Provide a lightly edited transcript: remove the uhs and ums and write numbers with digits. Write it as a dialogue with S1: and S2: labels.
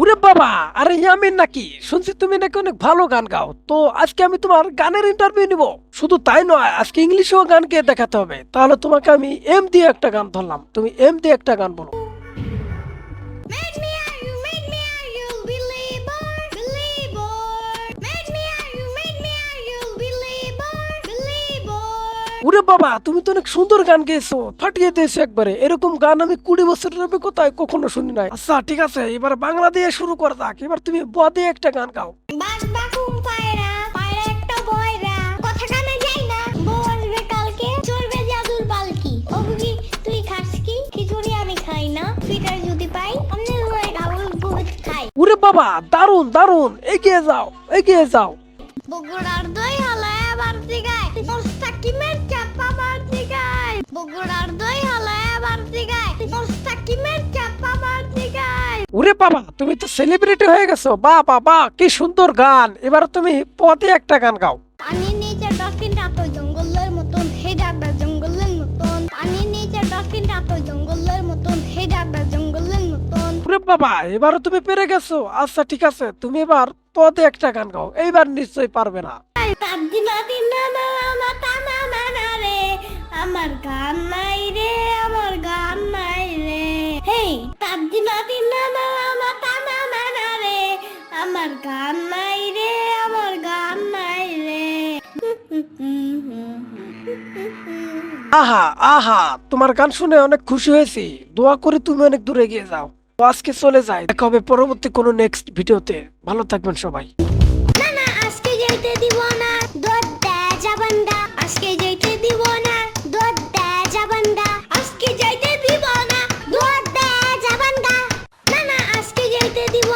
S1: ওরে বাবা, আরে ইয়ামিন নাকি? শুনছি তুমি নাকি অনেক ভালো গান গাও। তো আজকে আমি তোমার গানের ইন্টারভিউ নিব। শুধু তাই নয়, আজকে ইংলিশেও গান গেয়ে দেখাতে হবে। তাহলে তোমাকে আমি এম দিয়ে একটা গান ধরলাম, তুমি এম দিয়ে একটা গান বলো।
S2: Make me are you believer, believer. Make me are you believer, believer.
S1: ওরে বাবা, তুমি তো অনেক সুন্দর গান গেয়েছো, ফাটিয়ে দিয়েছো একবারে। এরকম গান আমি 20 বছরের অভিজ্ঞতায় কখনো শুনি নাই। আচ্ছা ঠিক আছে, এবার বাংলা দিয়ে শুরু করা যাক। এবার তুমি ব দিয়ে একটা গান গাও।
S2: বাস বাকুম পায়রা, পায়রা একটা বয়রা। কথা কানে যাই না, বউ আসবে কালকে, চড়বে জাদুর পালকি। ও বুঝি তুই খাস কি? খিচুড়ি আমি খাই না, পিঠার যদি পাই অন্য হয়ে ডাবল ভূত খাই।
S1: ওরে বাবা, দারুন দারুন, এগিয়ে যাও এগিয়ে যাও।
S2: বগুড়ার দই হালায় বাড়তি গায়, মোস্তাকিমের চাপা বাড়তি গায়। বগুড়ার দই হালায় বাড়তি গায়, মোস্তাকিমের চাপা বাড়তি গায়।
S1: ওরে বাবা, তুমি তো সেলিব্রিটি হয়ে গেছো। বাহ বাহ বাহ, কি সুন্দর গান। এবার তুমি পদে একটা গান গাও।
S2: পানির নিচে ডলফিনটা তো জঙ্গলের মতন, হে ডাকটা জঙ্গলের মতন। পানির নিচে ডলফিনটা তো জঙ্গলের মতন, হে ডাকটা জঙ্গলের মতন।
S1: ওরে বাবা, এবারও তুমি পেরে গেছো। আচ্ছা ঠিক আছে, তুমি এবার পদে একটা গান গাও। এইবার নিশ্চয়ই পারবে না।
S2: তাজিনা দিনা না মাতা না না না রে, আমার গান নাই রে, আমার গান নাই রে। হেই তাজিনা দিনা না মাতা না না না রে, আমার গান নাই রে, আমার গান নাই রে।
S1: আহা আহা, তোমার গান শুনে অনেক খুশি হয়েছি। দোয়া করি তুমি অনেক দূরে এগিয়ে যাও। তো আজকে চলে যাই, দেখা হবে পরবর্তী কোনো নেক্সট ভিডিওতে। ভালো থাকবেন সবাই।
S2: না না আজকে যেতে দিব না, দুধ দে জাবান্ডা। আজকে যেতে দিব না, দুধ দে জাবান্ডা। আজকে যেতে দিব না, দুধ দে জাবান্ডা। না না আজকে যেতে দিব